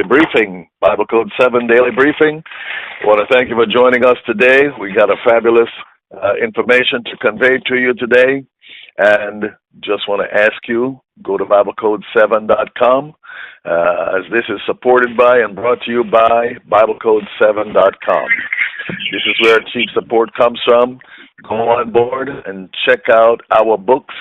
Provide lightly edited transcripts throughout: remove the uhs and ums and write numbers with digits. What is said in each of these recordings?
Daily Briefing, Bible Code 7 Daily Briefing. I want to thank you for joining us today. We got a fabulous information to convey to you today. And just want to ask you, go to BibleCode7.com, as this is supported by and brought to you by BibleCode7.com. This is where chief support comes from. Go on board and check out our books.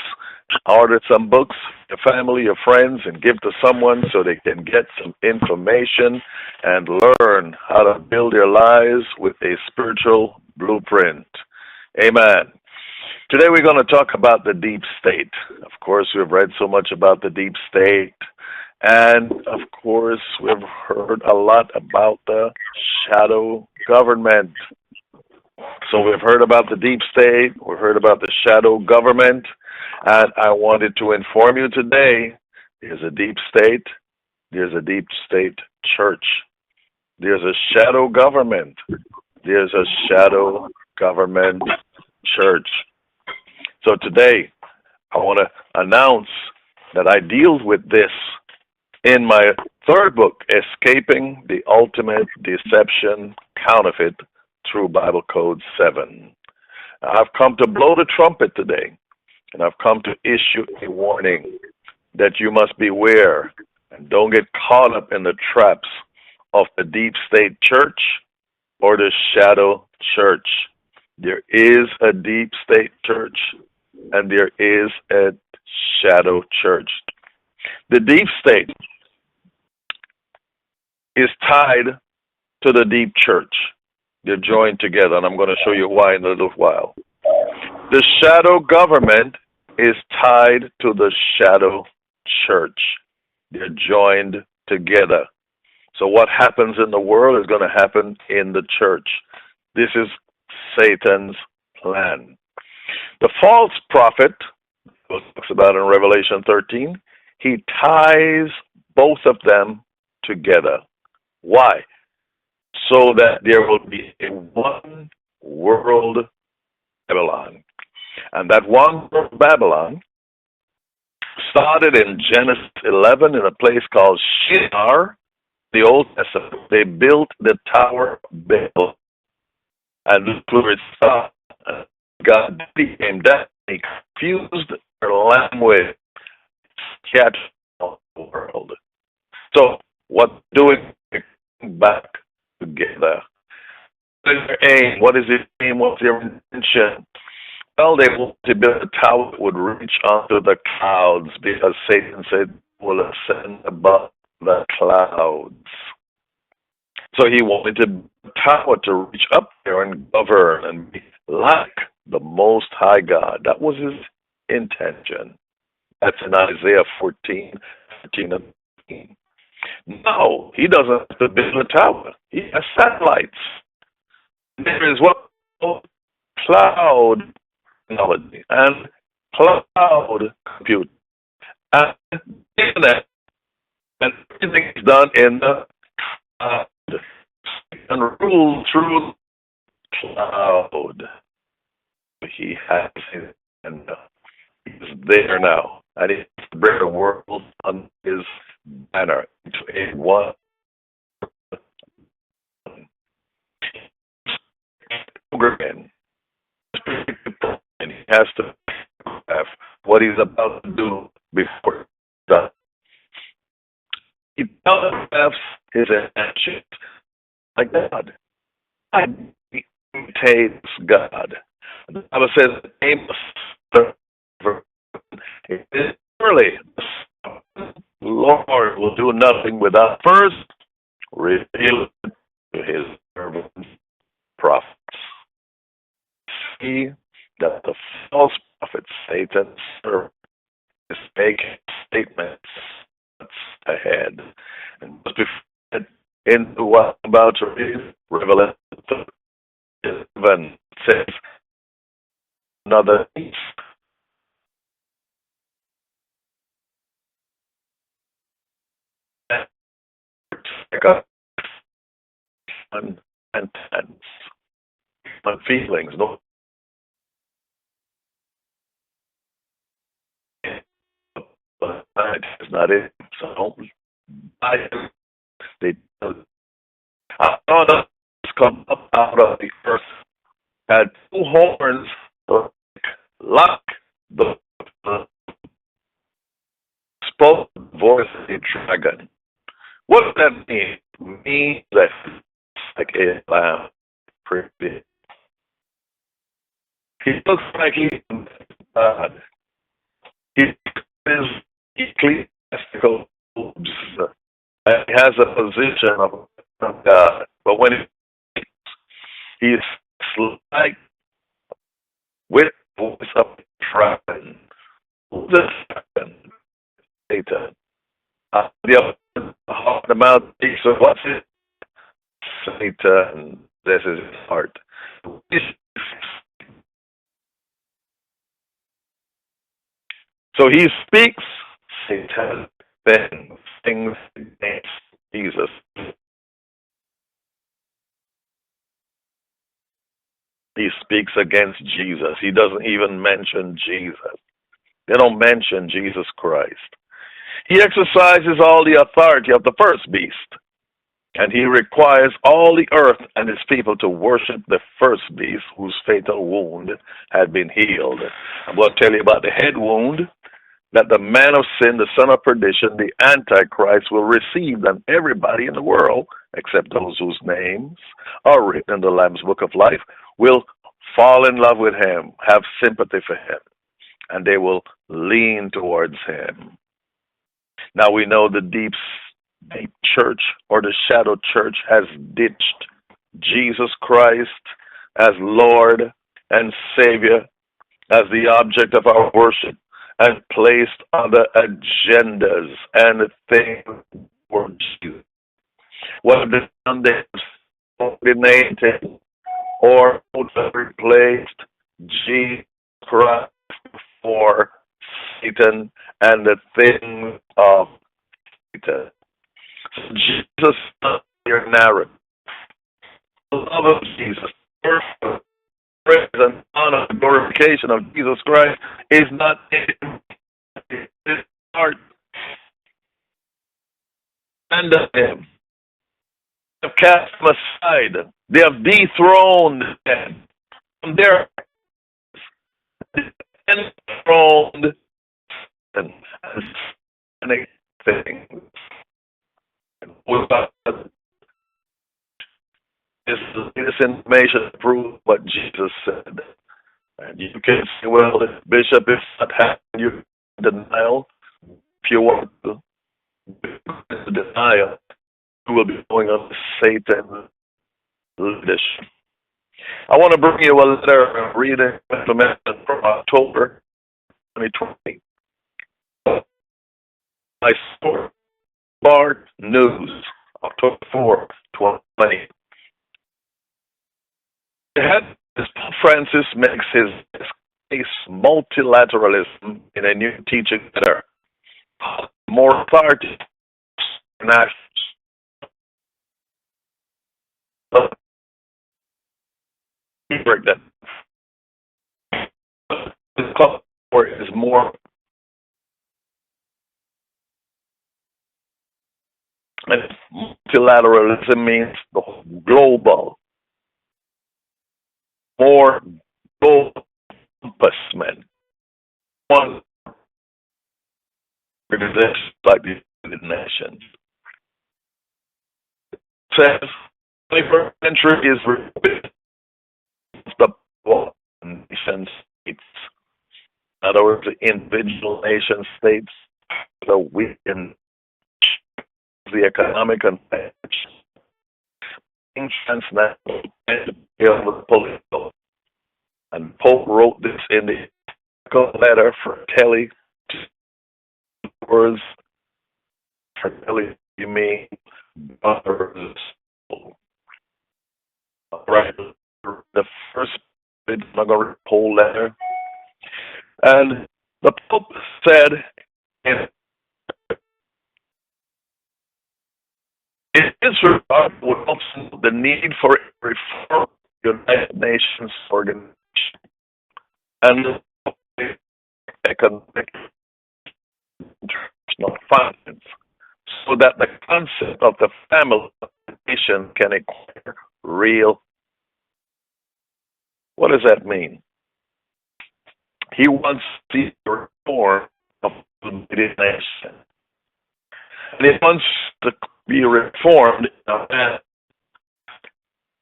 Order some books, your family, your friends, and give to someone so they can get some information and learn how to build their lives with a spiritual blueprint. Amen. Today we're going to talk about the deep state. Of course, we've read so much about the deep state. And, of course, we've heard a lot about the shadow government. So we've heard about the deep state. We've heard about the shadow government. And I wanted to inform you today, there's a deep state. There's a deep state church. There's a shadow government. There's a shadow government church. So today, I want to announce that I deal with this in my third book, Escaping the Ultimate Deception Counterfeit through Bible Code 7. I've come to blow the trumpet today, and I've come to issue a warning that you must beware and don't get caught up in the traps of the deep state church or the shadow church. There is a deep state church, and there is a shadow church. The deep state is tied to the deep church. They're joined together, and I'm going to show you why in a little while. The shadow government is tied to the shadow church. They're joined together. So what happens in the world is going to happen in the church. This is Satan's plan. The false prophet, talks about in Revelation 13, he ties both of them together. Why? So that there will be a one world Babylon. And that one world Babylon started in Genesis 11 in a place called Shinar, the Old Testament. They built the Tower of Babel. And this where it started. God became deaf. He confused their language, scattered all the world. So what doing back together? What is their aim? What is their aim? What's their intention? Well, they wanted to build a tower that would reach onto the clouds because Satan said, will ascend above the clouds. So he wanted to build a tower to reach up there and govern and be like the Most High God. That was his intention. That's in Isaiah 14 and 15. No, he doesn't have to build a tower. He has satellites. There is what cloud technology and cloud computing and internet, and everything is done in the cloud and ruled through the cloud. He has it, and he's there now, and he has to bring the world on his banner into a one. And he has to have what he's about to do before it's done. He telegraphs his intentions like God. I imitates God. The Bible says the name of surely the Lord will do nothing without first revealing to his servants prophets. See that the false prophet Satan's servant is making statements ahead. And just before into what I'm about to read, Revelation 7 says another piece. And my feelings, no. But it's not it. So don't buy it. They I saw the come up out of the earth, had two horns like the spoke the voice of a dragon. What does that mean? It means that like a lamb. Pretty. He looks like he's God. He is ecclesiastical robes. And he has a position of God. But when he's like with the voice of a dragon, who's this dragon? Satan. The mouth speaks of what's it? Satan. This is his heart. So he speaks Satan things against Jesus. He speaks against Jesus. He doesn't even mention Jesus. They don't mention Jesus Christ. He exercises all the authority of the first beast, and he requires all the earth and its people to worship the first beast whose fatal wound had been healed. I'm going to tell you about the head wound that the man of sin, the son of perdition, the Antichrist will receive, and everybody in the world, except those whose names are written in the Lamb's Book of Life, will fall in love with him, have sympathy for him, and they will lean towards him. Now we know the deep church or the shadow church has ditched Jesus Christ as Lord and Savior, as the object of our worship, and placed other agendas and things for Jesus. What have they done? They have alienated or replaced Jesus Christ for Satan and the things of Satan. So Jesus is your narrative. The love of Jesus, praise and honor, the glorification of Jesus Christ is not in his heart. And him. They have cast him aside. They have dethroned him from their enthroned and anything. This information proves what Jesus said. And you can say, well, the bishop is not having you denial. If you want to deny it, you will be going on Satan's leadership. I want to bring you a letter reading from October 2020. My story, Bart News, October 4, 2020. Pope Francis makes his case multilateralism in a new teaching letter. More authority. Break that. Is more, and multilateralism means the global, more global compassment. One organization like the United Nations says the 21st century is the nation states. In other words, the individual nation states, the weakened, the economic and transnational and the political. And Pope wrote this in the letter for Kelly. Words for Kelly, you mean brothers. Right. The first bit of the whole letter. And the Pope said, in his regard would also the need for a reform of the United Nations organization and economic international finance so that the concept of the family of the nation can acquire real. What does that mean? He wants the reform of the nation. And he wants to be reformed in a manner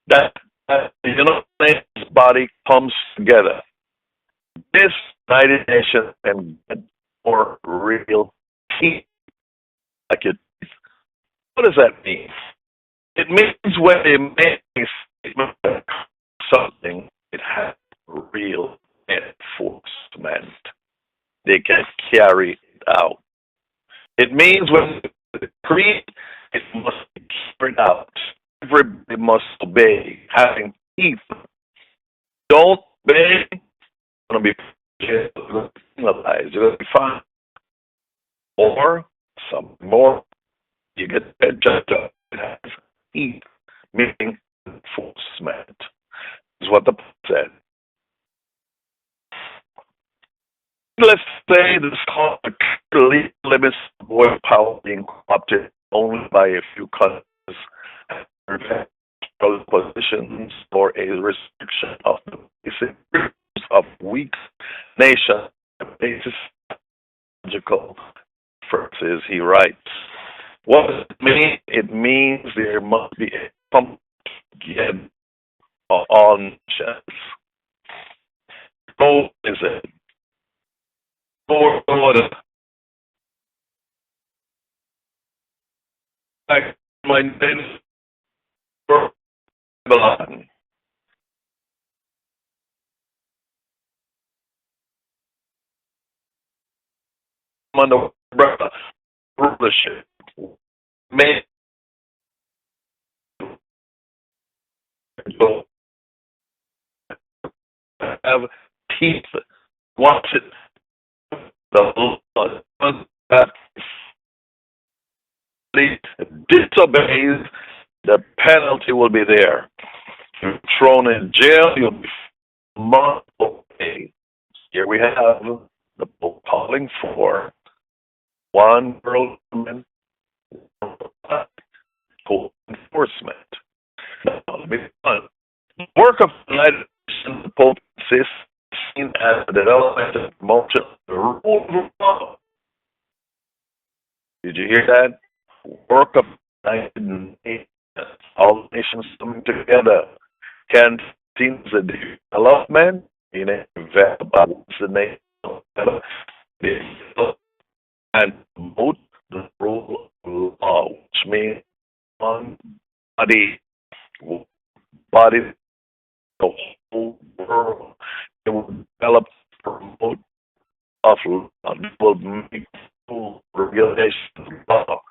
that, the United Nations body comes together. This United Nations can get more real peace. Like it. What does that mean? It means when they make a statement about something, it has real enforcement. They can carry it out. It means when the creed, it must be carried out. Everybody must obey, having teeth. Don't obey, you're going to be penalized. You're going to be fined. Or some more, you get judged up. It has teeth, meaning enforcement. Is what the pope said. Let's say this called the legal limits of oil power being co-opted only by a few countries positions or a restriction of the basic freedoms of weak nation basis logical differences, he writes. What does it mean? It means there must be a complete on nations. So is it? Or like my name Babylon. Under brother rulership. May have teeth. Watch it. The Lord that disobeys, the penalty will be there. You're thrown in jail, you'll be must obey. Here we have the Pope calling for one world government, full enforcement. Now, let me fun. The work of the United Nations, the Pope insists, seen as the development and promotion of the rule of law. Did you hear that? Work of the United Nations, all nations coming together, can see the development in a about the nation and promote the rule of law, which means one body, the whole world. It will develop, promote of law. It will make full regulations of law.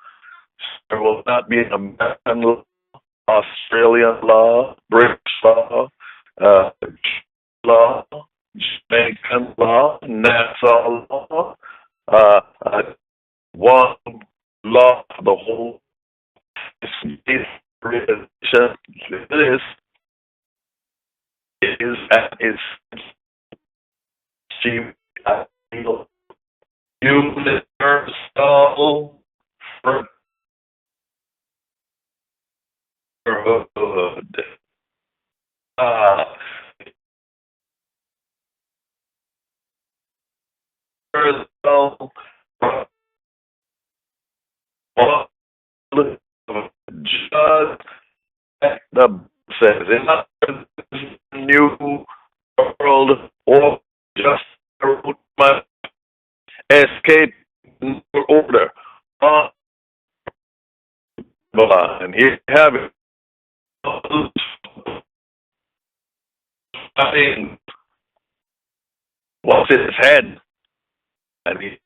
There will not be an American law, Australian law, British law, law, Jamaican law, Nassau law, one law for the whole. This is at its universal brotherhood. Universal just the says in the new world or just my escape order. And here you have it. I mean, what's in his head? And he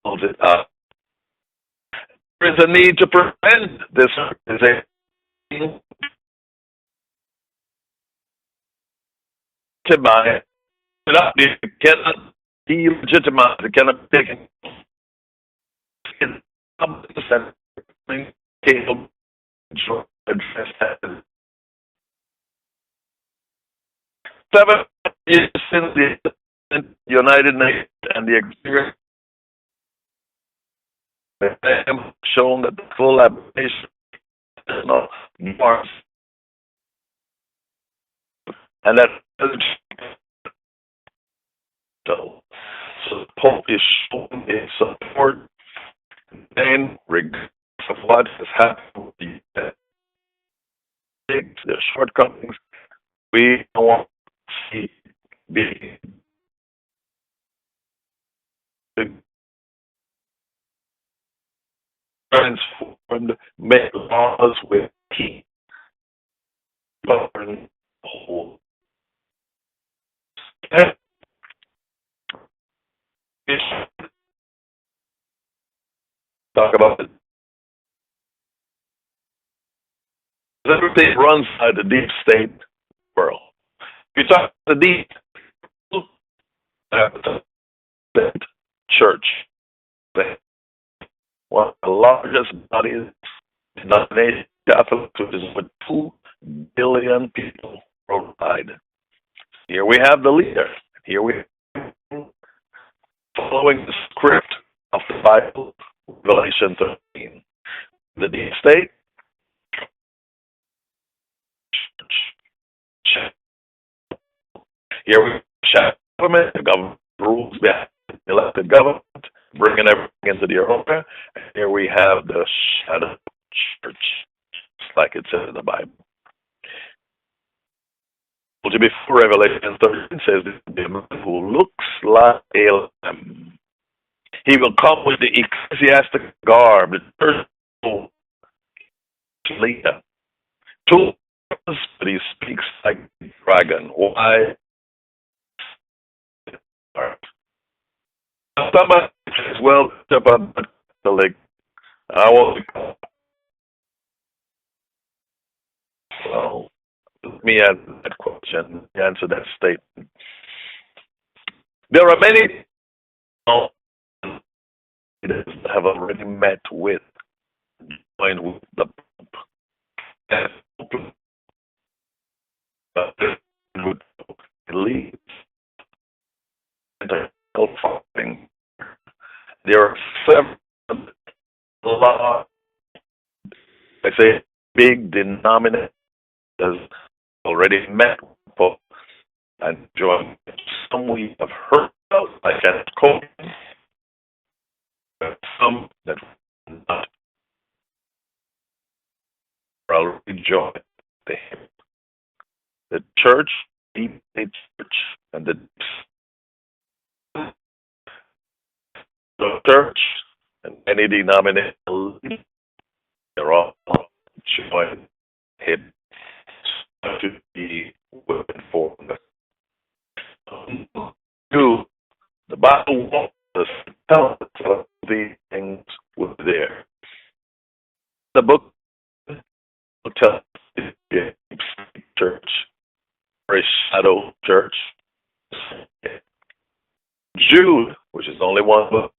spells it out. There is a need to prevent this organization to it cannot be legitimized. It cannot be taken. Seven years since the United Nations and the experience I am shown that the full application is not Mars, and that so the Pope is showing his support and regardless of what has happened with the shortcomings, we don't want to see being transformed, make laws with key govern the whole. Talk about it. Everything runs by the deep state world. If you talk to the deep church, one of the largest bodies in the nation, Catholic, which is with 2 billion people worldwide. Here we have the leader. Here we have following the script of the Bible, Revelation 13. The deep state, here we have government, the government rules, the elected government, bringing everything into the Europa. And here we have the shadow church, just like it says in the Bible. Before Revelation 13 says, the man who looks like a lamb. He will come with the ecclesiastic garb, the church leader. 2, but he speaks like a dragon. Why? Somebody says, well, about Catholic, I want to. Well, let me answer that question, answer that statement. There are many that have already met with, joined with the Pope, but would leave. There are several I say big denominators already met with and joined. Some we have heard of, like Dacosta, but some that not already joined the church, the church, and the church, and any denomination, they're all joined him to be informed. Two, the Bible wants us to tell us these things were there. The book will tell us the church, or a shadow church. Jude, which is only one book,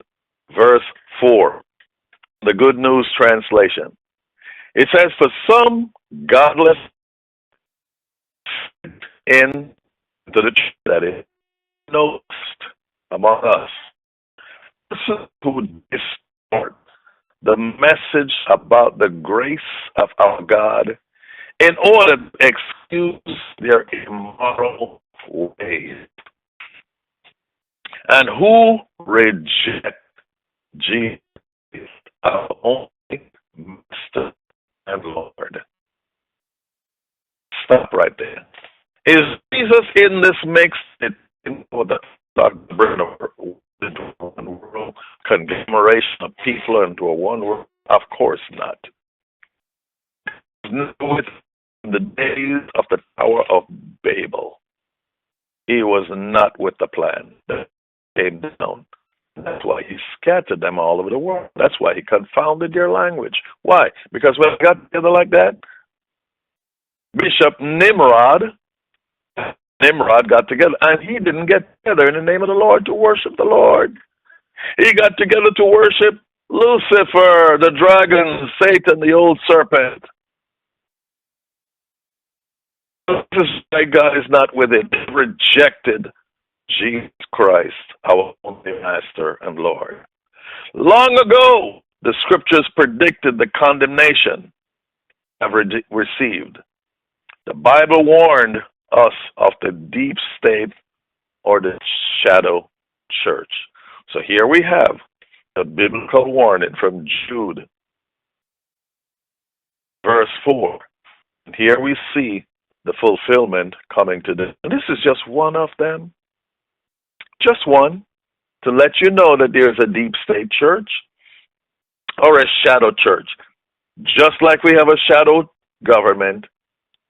verse 4, the Good News Translation. It says, for some godless into the church, that is, noticed among us, who distort the message about the grace of our God in order to excuse their immoral ways, and who reject Jesus, our only Master and Lord. Stop right there. Is Jesus in this mix? The one world conglomeration of people into a one world? Of course not. With the days of the Tower of Babel, he was not with the plan that came down. That's why he scattered them all over the world. That's why he confounded their language. Why? Because when they got together like that, Bishop Nimrod got together, and he didn't get together in the name of the Lord to worship the Lord. He got together to worship Lucifer, the dragon, Satan, the old serpent. This is why God is not with it. They rejected Jesus Christ, our only Master and Lord. Long ago, The scriptures predicted the condemnation I've received. The Bible warned us of the deep state or the shadow church. So here we have the biblical warning from Jude, verse 4. And here we see the fulfillment coming to this. And this is just one of them. Just one. To let you know that there's a deep state church or a shadow church. Just like we have a shadow government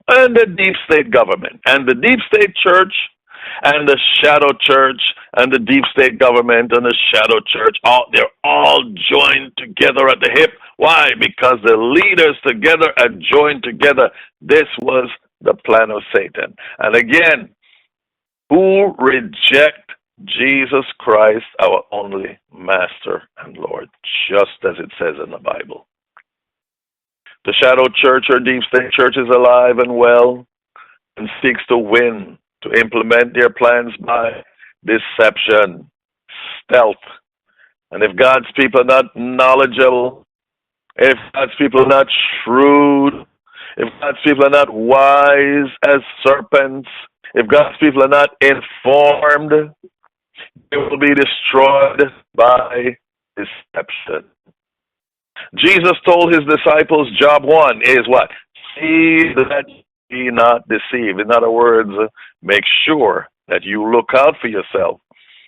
and a deep state government. And the deep state church and the shadow church and the deep state government and the shadow church, they're all joined together at the hip. Why? Because the leaders together are joined together. This was the plan of Satan. And again, who reject Jesus Christ, our only Master and Lord, just as it says in the Bible. The shadow church or deep state church is alive and well and seeks to win, to implement their plans by deception, stealth. And if God's people are not knowledgeable, if God's people are not shrewd, if God's people are not wise as serpents, if God's people are not informed, they will be destroyed by deception. Jesus told his disciples, job one is what? See that ye not deceived. In other words, make sure that you look out for yourself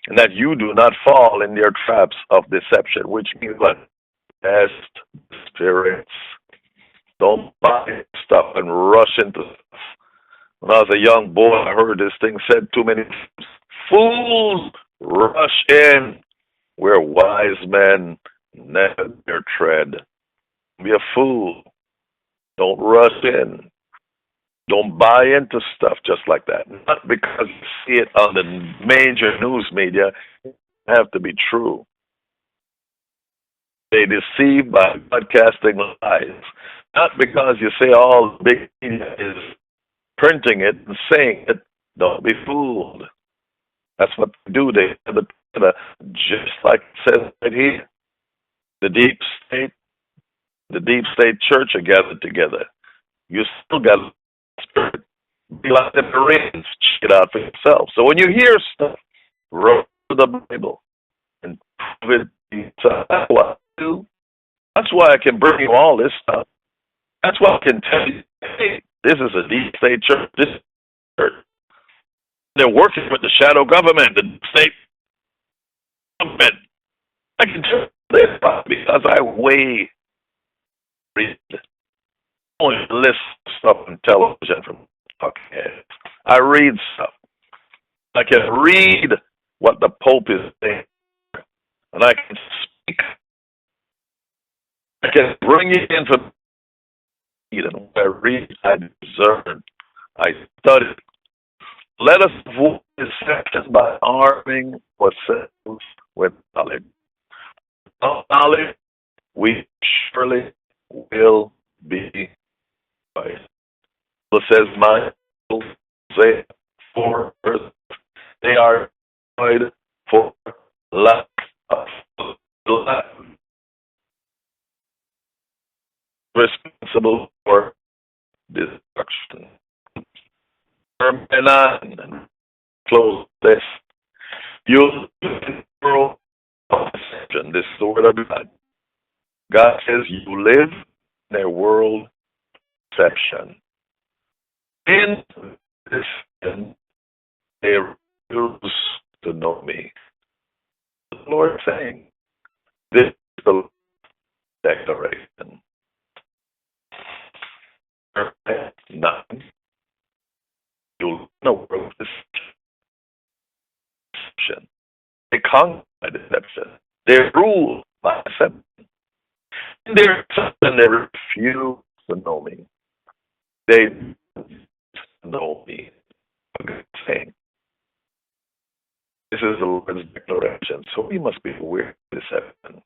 and that you do not fall in their traps of deception, which means what? Test spirits. Don't buy stuff and rush into stuff. When I was a young boy, I heard this thing said too many times. Fools rush in where wise men never dare tread. Be a fool. Don't rush in. Don't buy into stuff just like that. Not because you see it on the major news media. It have to be true. They deceive by broadcasting lies. Not because you say all the big media is printing it and saying it. Don't be fooled. That's what they do. They have the just like it says right here. The deep state church are gathered together. You still got to spirit. Be like the Marines. Check it out for yourself. So when you hear stuff, wrote to the Bible and prove it. That's what I do. That's why I can bring you all this stuff. That's why I can tell you, hey, this is a deep state church. This church. They're working with the shadow government, the state government. I can tell you this because I read only list stuff on television from fuckheads. I read stuff. I can read what the Pope is saying, and I can speak. I can bring you into and I read, I discern, I study. Let us avoid deception by arming ourselves with knowledge. Without knowledge, we surely will be right. It says, my say for they are destroyed for lack of life. Responsible for destruction. And on close this. You world of deception. This is the word of God. God says you live in a world of deception. In this sin, they refuse to know me. The Lord is saying, this is the declaration. 9. You'll know world of deception. They conquer by deception. They rule by deception. They're something they refuse to know me. They know me. A good thing. This is the Lord's declaration. So we must be aware of deception.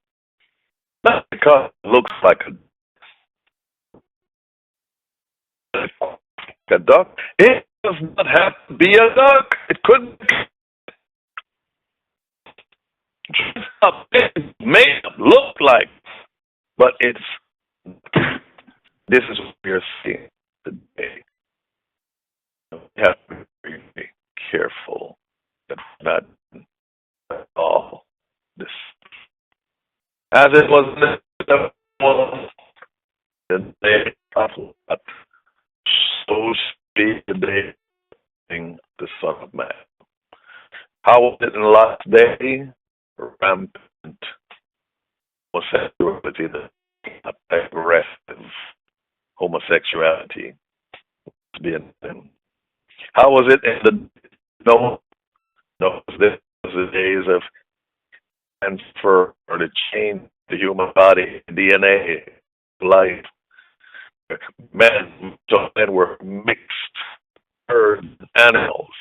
Not because it looks like a duck. It does not have to be a duck. It couldn't. It may look like But this is what we are seeing today. We have to be very careful that we're not at all this as it was in the day of Lot, so speak the day of the Son of Man. How was it in the last day? Rampant homosexuality, the aggressive homosexuality being them. How was it in the this was the days of transfer or to change the human body, DNA, life. Men were mixed herds, animals.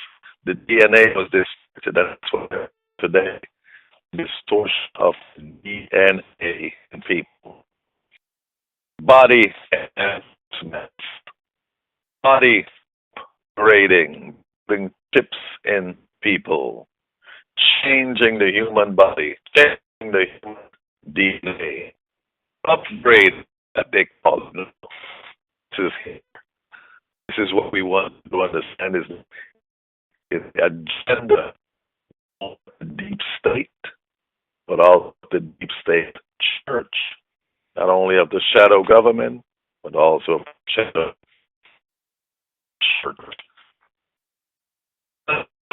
The DNA was distorted. That's what today distortion of DNA in people. Body enhancement, body grading, putting chips in people, changing the human body, changing the human DNA, upgrade that they call it. This is what we want to understand is the agenda of the deep state, but also the deep state church, not only of the shadow government, but also of the shadow church.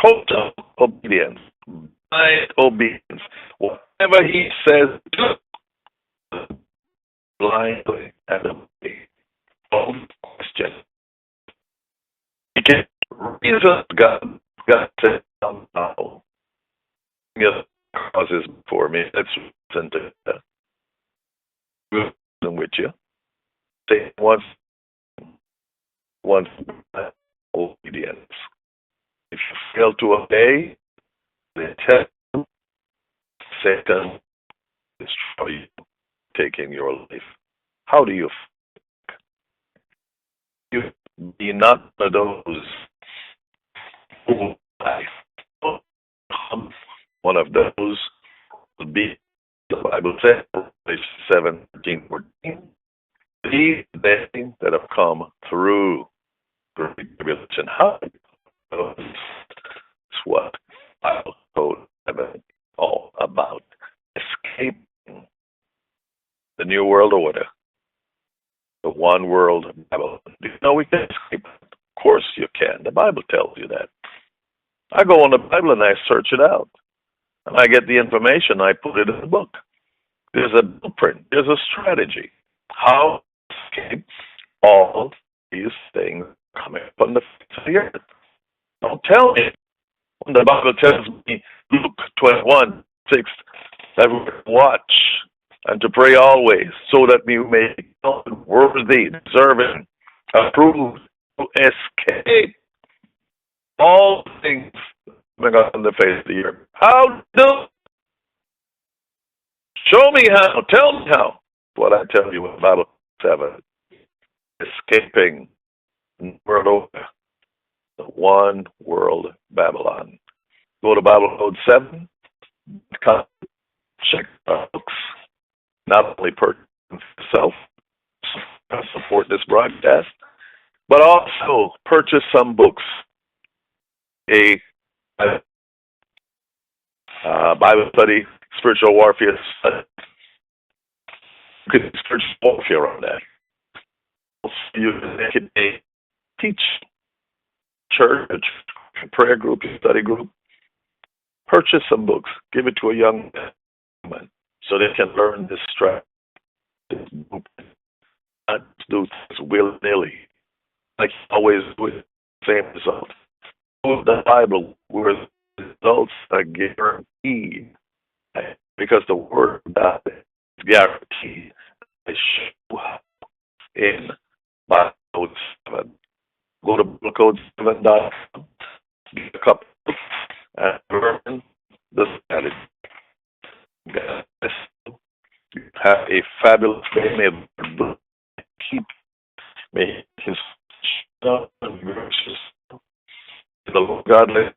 Total obedience, blind obedience. Whatever he says, do blindly and obey. No question. You can reason God said, now. Yes, causes before me. Let's listen to that. With you. Say once obedience. If you fail to obey, the test Satan destroy you, taking your life. How do you feel? You be not one of those who life. One of those would be the Bible says, Revelation 7:13-14. These things that have come through great tribulation. How it's what Bible code all about. Escaping the New World Order, the one world Babylon. Do you know we can escape? Of course you can. The Bible tells you that. I go on the Bible and I search it out. And I get the information, I put it in the book. There's a blueprint, there's a strategy. How to escape all these things coming from the face of the earth. Don't tell me when the Bible tells me, Luke 21:6, that we watch and to pray always, so that we may be worthy, deserving, approved to escape all things coming on the face of the earth. How do? Show me how. Tell me how. What I tell you in Bible 7, escaping world order, the one world Babylon. Go to Bible Code 7. Check our books. Not only purchase yourself, support this broadcast, but also purchase some books. A Bible study, spiritual warfare study. You could spiritual warfare on that. You can teach church, prayer group, study group. Purchase some books. Give it to a young man so they can learn this strategy. Not do things willy-nilly. Like always with the same result. The Bible where the results are guaranteed because the Word of God is guaranteed. In Bible Code 7. Go to BibleCode7.com, get a couple, and learn the strategy. You have a fabulous day. May keep may His gracious. The Lord God let